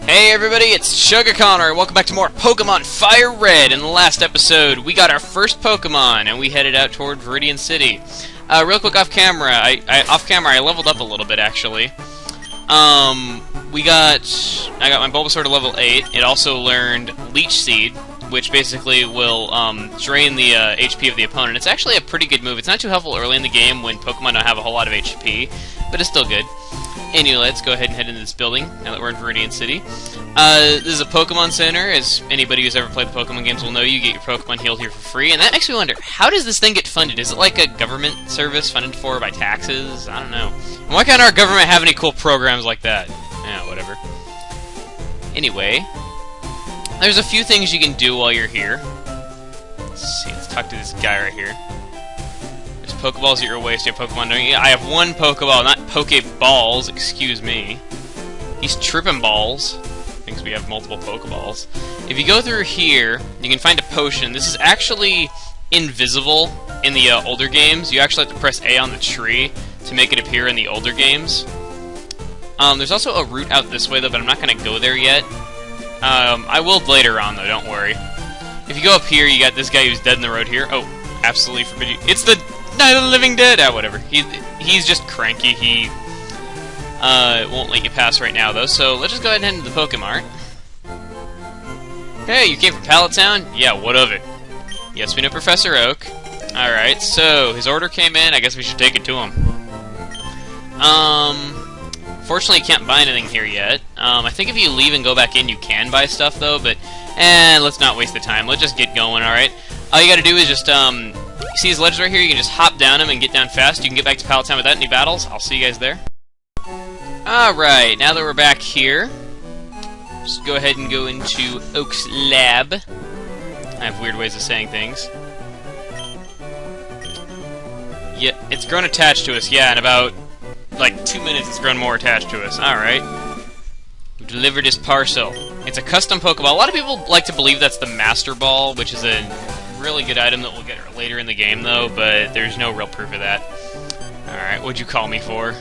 Hey everybody, it's Sugar Connor, and welcome back to more Pokemon FireRed. In the last episode, we got our first Pokemon, and we headed out toward Viridian City. Real quick off camera, I leveled up a little bit actually. I got my Bulbasaur to level 8. It also learned Leech Seed, which basically will drain the HP of the opponent. It's actually a pretty good move. It's not too helpful early in the game when Pokemon don't have a whole lot of HP, but it's still good. Anyway, let's go ahead and head into this building now that we're in Viridian City. This is a Pokemon Center. As anybody who's ever played the Pokemon games will know, you get your Pokemon healed here for free. And that makes me wonder, how does this thing get funded? Is it like a government service funded for by taxes? I don't know. And why can't our government have any cool programs like that? Yeah, whatever. Anyway, there's a few things you can do while you're here. Let's see, let's talk to this guy right here. Pokeballs at your waist. You have Pokemon doing it. I have one Pokeball, not Pokeballs, excuse me. He's tripping balls. Thinks we have multiple Pokeballs. If you go through here, you can find a potion. This is actually invisible in the older games. You actually have to press A on the tree to make it appear in the older games. There's also a route out this way though, but I'm not going to go there yet. I will later on though, don't worry. If you go up here, you got this guy who's dead in the road here. Oh, absolutely forbid you. It's the Night of the Living Dead! Ah, whatever. He's just cranky. He won't let you pass right now, though, so let's just go ahead and head into the Pokemart. Hey, you came from Pallet Town? Yeah, what of it? Yes, we know Professor Oak. Alright, so his order came in. I guess we should take it to him. Fortunately, you can't buy anything here yet. I think if you leave and go back in, you can buy stuff, though, but let's not waste the time. Let's just get going, alright? All you gotta do is just, you see his ledges right here? You can just hop down him and get down fast. You can get back to Pallet Town without any battles. I'll see you guys there. Alright, now that we're back here, just go ahead and go into Oak's lab. I have weird ways of saying things. Yeah, it's grown attached to us. Yeah, in about, like, 2 minutes it's grown more attached to us. Alright. We've delivered his parcel. It's a custom Pokeball. A lot of people like to believe that's the Master Ball, which is a really good item that we'll get later in the game, though, but there's no real proof of that. Alright, what'd you call me for?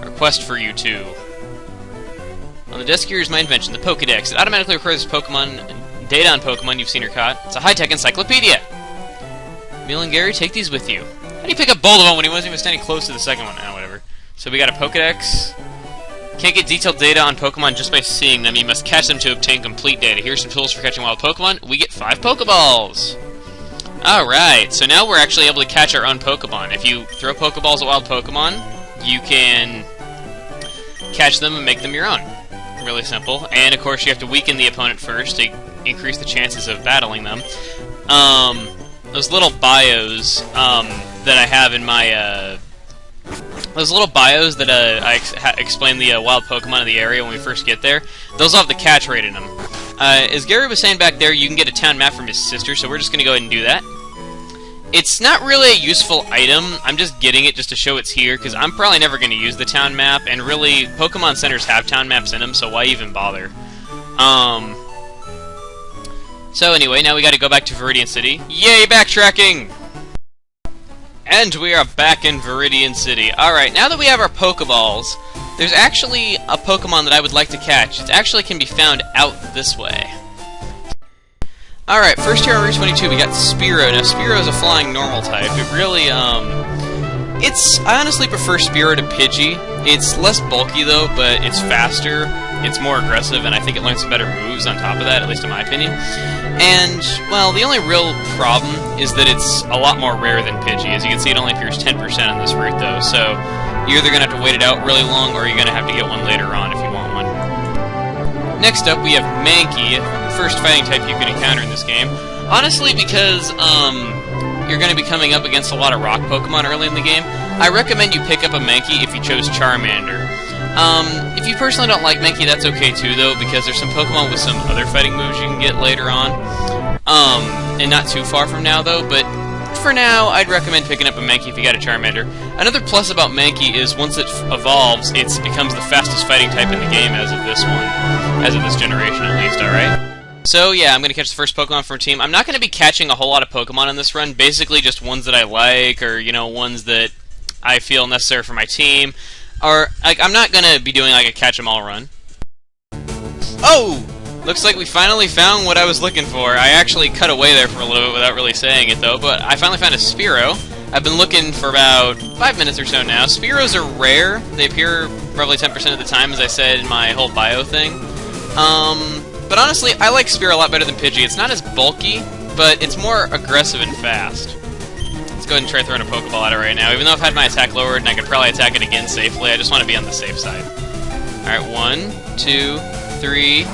A request for you, too. On the desk here is my invention, the Pokédex. It automatically records Pokemon data on Pokemon you've seen or caught. It's a high-tech encyclopedia! Emil and Gary, take these with you. How do you pick up both of them when he wasn't even standing close to the second one? Ah, whatever. So we got a Pokédex. Can't get detailed data on Pokemon just by seeing them. You must catch them to obtain complete data. Here's some tools for catching wild Pokemon. We get 5 Pokeballs! Alright, so now we're actually able to catch our own Pokemon. If you throw Pokeballs at wild Pokemon, you can catch them and make them your own. Really simple. And of course you have to weaken the opponent first to increase the chances of battling them. Those little bios that I have in my... those little bios that I explain the wild Pokemon in the area when we first get there, those all have the catch rate in them. As Gary was saying back there, you can get a town map from his sister, so we're just going to go ahead and do that. It's not really a useful item. I'm just getting it just to show it's here, because I'm probably never going to use the town map, and really, Pokemon centers have town maps in them, so why even bother? So anyway, now we got to go back to Viridian City. Yay, backtracking! And we are back in Viridian City. Alright, now that we have our Pokeballs, there's actually a Pokemon that I would like to catch. It actually can be found out this way. Alright, first here on Route 22 we got Spiro. Now Spiro is a flying normal type. It really, I honestly prefer Spiro to Pidgey. It's less bulky though, but it's faster, it's more aggressive, and I think it learns some better moves on top of that, at least in my opinion. And, well, the only real problem is that it's a lot more rare than Pidgey. As you can see, it only appears 10% on this route, though, so you're either going to have to wait it out really long, or you're going to have to get one later on if you want one. Next up, we have Manky, first fighting type you can encounter in this game. Honestly, because, you're going to be coming up against a lot of rock Pokemon early in the game, I recommend you pick up a Manky if you chose Charmander. If you personally don't like Manky, that's okay too, though, because there's some Pokemon with some other fighting moves you can get later on. And not too far from now, though, but for now, I'd recommend picking up a Manky if you got a Charmander. Another plus about Manky is once it evolves, it becomes the fastest fighting type in the game as of this one. As of this generation, at least, alright? So, yeah, I'm going to catch the first Pokemon from a team. I'm not going to be catching a whole lot of Pokemon on this run, basically just ones that I like, or, you know, ones that I feel necessary for my team. Or, like, I'm not going to be doing, like, a catch-em-all run. Oh! Looks like we finally found what I was looking for. I actually cut away there for a little bit without really saying it, though, but I finally found a Spiro. I've been looking for about 5 minutes or so now. Spiros are rare. They appear roughly 10% of the time, as I said in my whole bio thing. But honestly, I like Spiro a lot better than Pidgey. It's not as bulky, but it's more aggressive and fast. Let's go ahead and try throwing a Pokeball at it right now. Even though I've had my attack lowered and I could probably attack it again safely, I just want to be on the safe side. Alright, 1, 2, 3...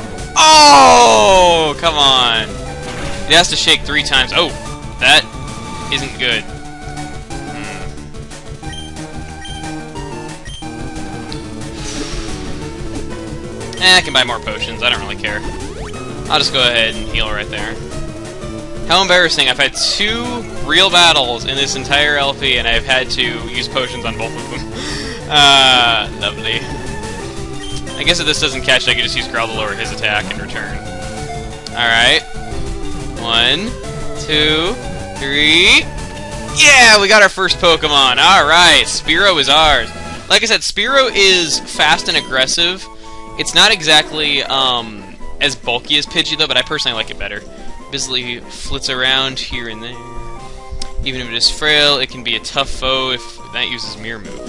Oh! Come on! It has to shake 3 times. Oh! That isn't good. I can buy more potions. I don't really care. I'll just go ahead and heal right there. How embarrassing. I've had 2 real battles in this entire LP, and I've had to use potions on both of them. Lovely. I guess if this doesn't catch, I can just use Growl to lower his attack in return. Alright. 1, 2, 3... Yeah! We got our first Pokemon! Alright! Spiro is ours. Like I said, Spiro is fast and aggressive. It's not exactly as bulky as Pidgey, though, but I personally like it better. Busily flits around here and there. Even if it is frail, it can be a tough foe if that uses Mirror Move.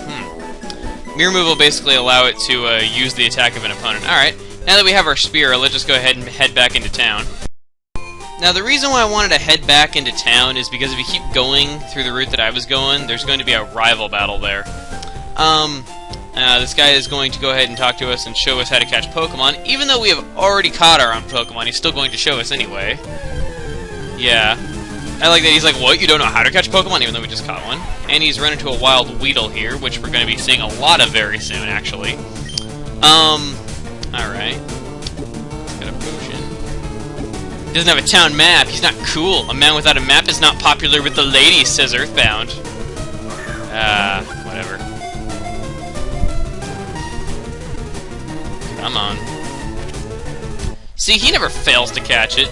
Mirror Move will basically allow it to use the attack of an opponent. Alright, now that we have our Spiro, let's just go ahead and head back into town. Now, the reason why I wanted to head back into town is because if you keep going through the route that I was going, there's going to be a rival battle there. This guy is going to go ahead and talk to us and show us how to catch Pokemon. Even though we have already caught our own Pokemon, he's still going to show us anyway. Yeah. I like that he's like, what? You don't know how to catch Pokemon? Even though we just caught one. And he's run into a wild Wheedle here, which we're going to be seeing a lot of very soon, actually. Alright. Got a potion. He doesn't have a town map. He's not cool. A man without a map is not popular with the ladies, says Earthbound. Whatever. Come on. See, he never fails to catch it.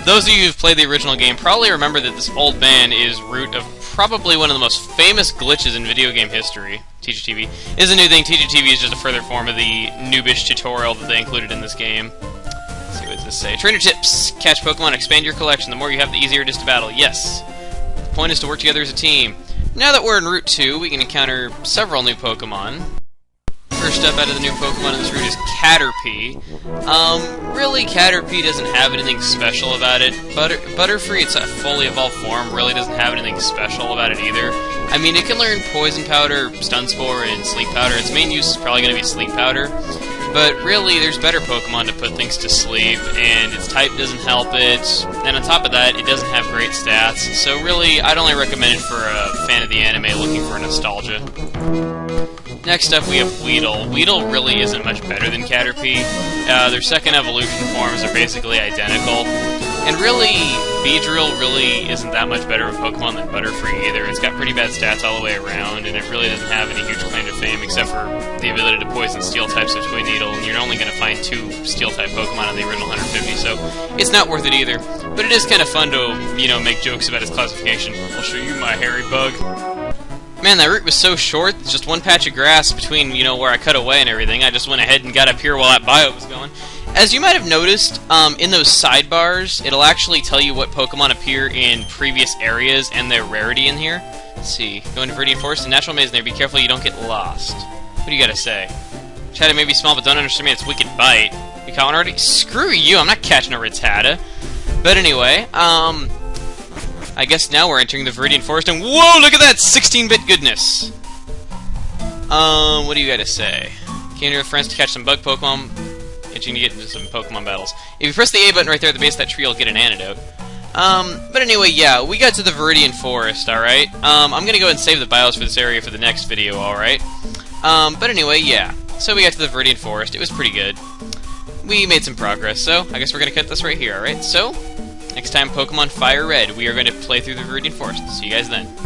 Those of you who've played the original game probably remember that this old man is root of probably one of the most famous glitches in video game history. TGTV is a new thing. TGTV is just a further form of the noobish tutorial that they included in this game. Let's see, what does this say? Trainer tips. Catch Pokemon, expand your collection. The more you have, the easier it is to battle. Yes. The point is to work together as a team. Now that we're in Route 2, we can encounter several new Pokemon. First up out of the new Pokemon in this route is Caterpie. Really, Caterpie doesn't have anything special about it. Butterfree, it's a fully evolved form, really doesn't have anything special about it either. I mean, it can learn Poison Powder, Stun Spore, and Sleep Powder. Its main use is probably going to be Sleep Powder. But really, there's better Pokemon to put things to sleep, and its type doesn't help it. And on top of that, it doesn't have great stats. So really, I'd only recommend it for a fan of the anime looking for nostalgia. Next up, we have Wheedle. Wheedle really isn't much better than Caterpie. Their second evolution forms are basically identical. And really, Beedrill really isn't that much better of a Pokemon than Butterfree either. It's got pretty bad stats all the way around, and it really doesn't have any huge claim to fame except for the ability to poison Steel-type Switchblade Needle, and you're only going to find 2 Steel-type Pokemon in the original 150, so it's not worth it either. But it is kind of fun to, you know, make jokes about its classification. I'll show you my hairy bug. Man, that route was so short, just one patch of grass between, you know, where I cut away and everything. I just went ahead and got up here while that bio was going. As you might have noticed, in those sidebars, it'll actually tell you what Pokemon appear in previous areas and their rarity in here. Let's see. Go into Viridian Forest and Natural Maze in there. Be careful you don't get lost. What do you gotta say? Chatta may be small, but don't underestimate its wicked bite. You caught one already? Screw you! I'm not catching a Rattata. But anyway, I guess now we're entering the Viridian Forest, and whoa, look at that! 16-bit goodness! What do you gotta say? Came here with friends to catch some bug Pokemon, itching to get into some Pokemon battles. If you press the A button right there at the base of that tree, you'll get an antidote. But anyway, yeah, we got to the Viridian Forest, alright? I'm gonna go ahead and save the bios for this area for the next video, alright? But anyway, yeah. So we got to the Viridian Forest. It was pretty good. We made some progress, so I guess we're gonna cut this right here, alright? So, next time Pokemon FireRed, we are going to play through the Viridian Forest. See you guys then.